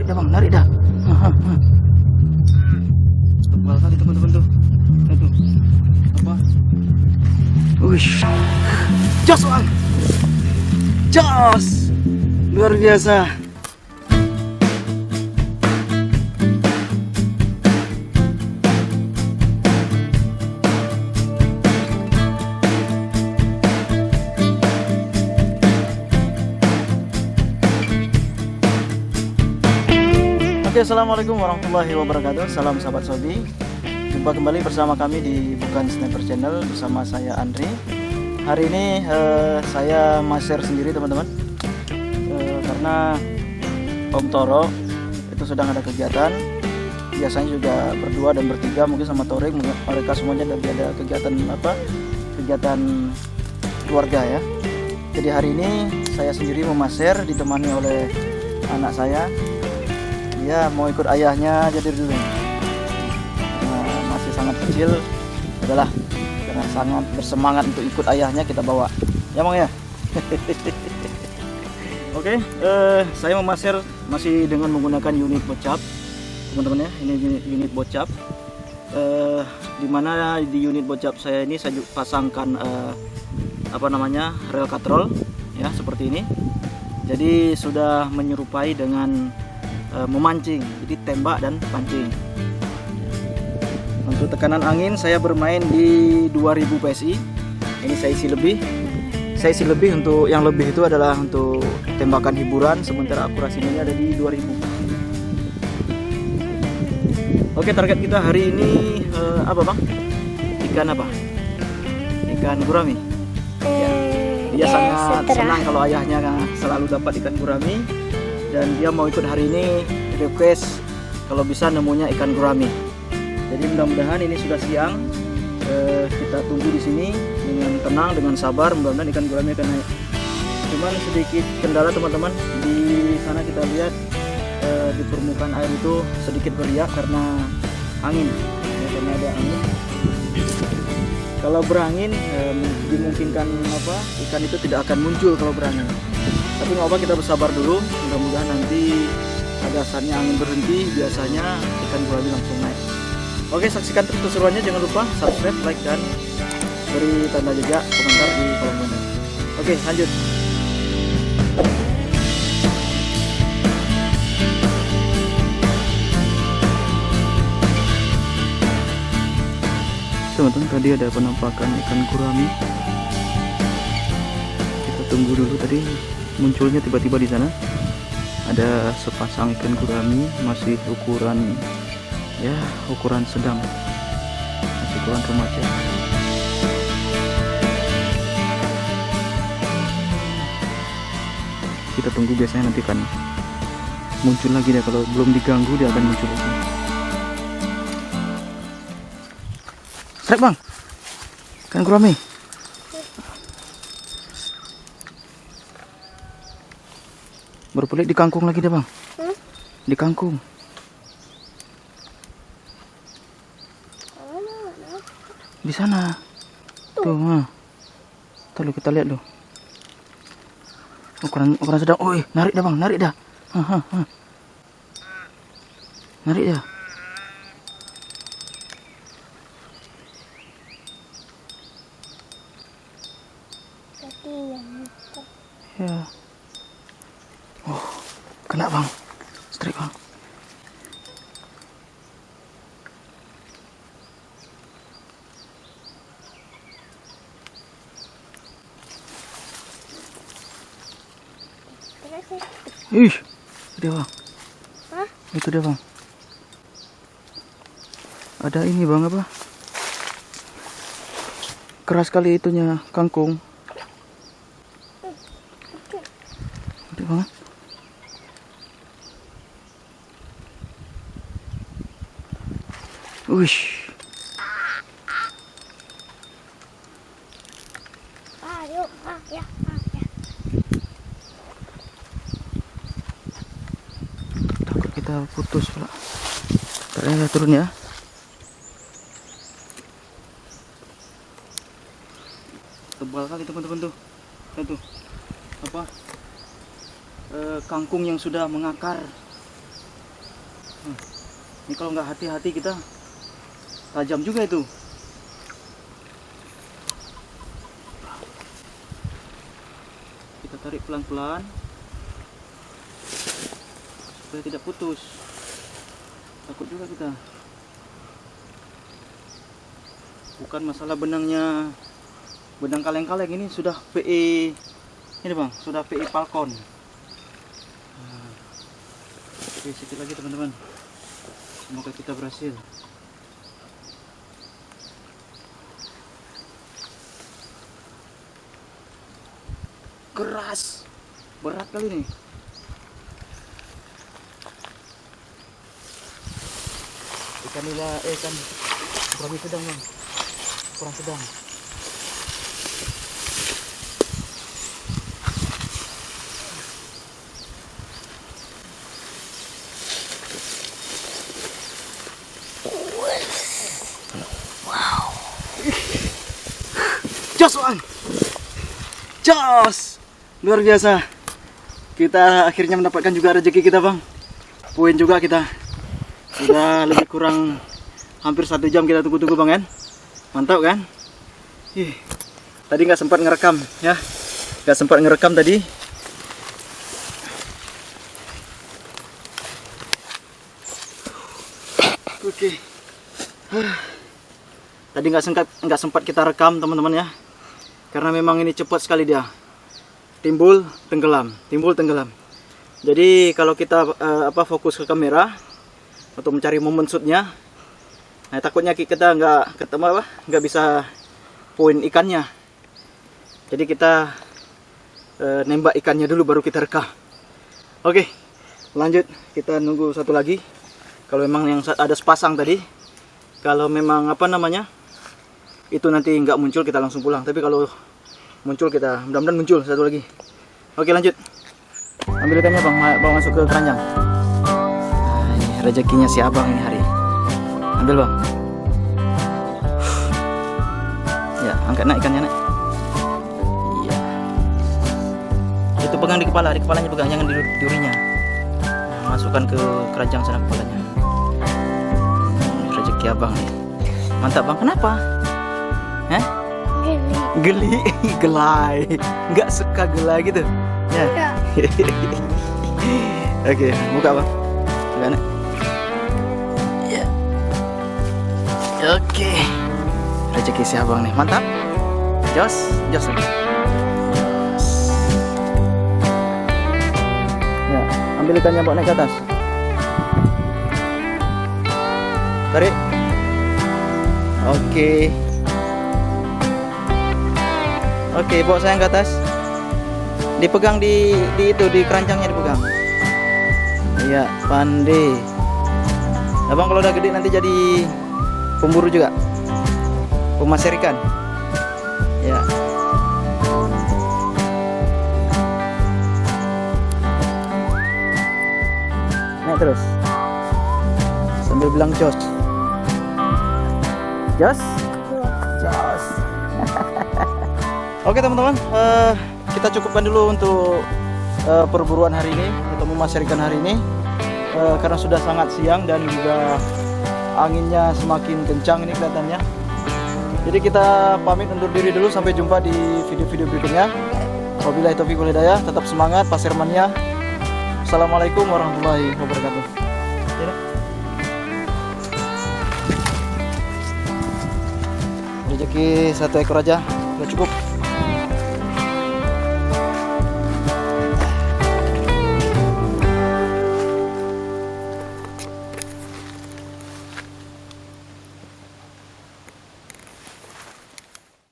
dah bang, narik dah. Tebal kali teman-teman tuh. Aduh, apa? Wish, jos bang, jos, luar biasa. Oke, assalamualaikum warahmatullahi wabarakatuh. Salam sahabat Sobi. Jumpa kembali bersama kami di Bukan Sniper Channel bersama saya Andri. Hari ini saya maser sendiri teman-teman, karena Om Toro itu sedang ada kegiatan. Biasanya juga berdua dan bertiga, mungkin sama Torik, mereka semuanya lagi ada kegiatan kegiatan keluarga ya. Jadi hari ini saya sendiri memaser ditemani oleh anak saya. Dia mau ikut ayahnya jadi dulu. Masih sangat kecil, adalah karena sangat bersemangat untuk ikut ayahnya, kita bawa ya bang ya. Oke, saya memaser masih dengan menggunakan unit bocap teman-teman ya. Ini unit bocap, dimana di unit bocap saya ini saya pasangkan rel katrol ya, seperti ini. Jadi sudah menyerupai dengan memancing, jadi tembak dan pancing. Untuk tekanan angin saya bermain di 2000 PSI. Ini saya isi lebih untuk yang lebih itu adalah untuk tembakan hiburan, sementara akurasinya ada di 2000. Oke, target kita hari ini apa bang? Ikan apa? Ikan gurami ya. Dia sangat senang kalau ayahnya selalu dapat ikan gurami, dan dia mau ikut hari ini request kalau bisa nemunya ikan gurami. Jadi mudah-mudahan ini sudah siang, kita tunggu di sini dengan tenang, dengan sabar, mudah-mudahan ikan gurami akan naik. Cuman sedikit kendala teman-teman, di sana kita lihat di permukaan air itu sedikit beriak karena angin ya, karena ada angin. Kalau berangin dimungkinkan ikan itu tidak akan muncul kalau berangin. Tapi nggak apa, kita bersabar dulu, mudah-mudahan nanti pada saatnya angin berhenti biasanya ikan gurami langsung naik. Oke, saksikan terus keseruannya, jangan lupa subscribe, like, dan beri tanda juga komentar di kolom komentar. Oke, lanjut. Teman-teman, tadi ada penampakan ikan gurami. Kita tunggu dulu, tadi munculnya tiba-tiba di sana ada sepasang ikan gurami, masih ukuran sedang, masih ukuran remaja. Kita tunggu, biasanya nanti kan muncul lagi deh, kalau belum diganggu dia akan muncul lagi. Strike bang, ikan gurami. Berpelit di kangkung lagi deh bang. Di kangkung. Di sana. Tuh, tuh kita lihat loh. Ukuran sedang. Oh, narik dah bang, narik dah. Narik dah. Ya. Oh, kena bang, strike bang. Ih, dia bang. Hah? Itu dia bang. Ada ini bang, apa? Keras kali itunya kangkung. Ada bang. Wish. Ya. Takut kita putus pula. Ternyata turun ya. Tebal kali teman-teman tuh. Tuh. Apa? Kangkung yang sudah mengakar Ini kalau nggak hati-hati kita tajam juga itu. Kita tarik pelan-pelan supaya tidak putus. Takut juga kita. Bukan masalah benangnya, benang kaleng-kaleng, ini sudah PE ini bang, sudah PE Falcon. Oke, sedikit lagi teman-teman. Semoga kita berhasil. Keras, berat kali nih. Ikan nila, ikan gurami sedang bang, kurang sedang. Jos bang, jos, luar biasa. Kita akhirnya mendapatkan juga rezeki kita bang. Poin juga kita. Sudah lebih kurang hampir 1 jam kita tunggu-tunggu bang kan. Mantap kan? Tadi nggak sempat ngerekam ya, nggak sempat ngerekam tadi. Oke. Tadi nggak sempat kita rekam teman-teman ya. Karena memang ini cepat sekali dia. Timbul, tenggelam, timbul, tenggelam. Jadi kalau kita fokus ke kamera untuk mencari momen shootnya, nah takutnya kita nggak ketemu nggak bisa poin ikannya. Jadi kita nembak ikannya dulu baru kita rekam. Oke, lanjut kita nunggu satu lagi. Kalau memang yang ada sepasang tadi, kalau memang itu nanti nggak muncul kita langsung pulang. Tapi kalau muncul kita mudah-mudahan muncul satu lagi. Oke lanjut. Ambil ikannya bang, bawa masuk ke keranjang. Nah, ini rezekinya si abang ini hari. Ambil bang. Ya angkat nak ikannya nak. Iya. Itu pegang di kepalanya pegang, jangan di durinya. Nah, masukkan ke keranjang sana kepalanya. Rezeki abang nih. Mantap bang, kenapa? Hah? Geli, gelai, nggak suka gelai gitu ya. Oke, buka bang, buka nih ya. Oke, rezeki si abang nih, mantap. Jos lagi ya. Ambil ikannya, bawa naik ke atas, tarik. Oke, bawa sayang ke atas. Dipegang di keranjangnya dipegang. Iya, pandai. Abang kalau udah gede nanti jadi pemburu juga. Pemasir ikan. Ya. Naik terus. Sambil bilang jos. Jos. Jos. Oke teman-teman, kita cukupkan dulu untuk perburuan hari ini atau memasir ikan hari ini, karena sudah sangat siang dan juga anginnya semakin kencang ini kelihatannya. Jadi kita pamit undur diri dulu, sampai jumpa di video-video berikutnya. Wabillahi taufiq wal hidayah, tetap semangat pasirmannya. Assalamualaikum warahmatullahi wabarakatuh. Rezeki 1 ekor aja udah cukup.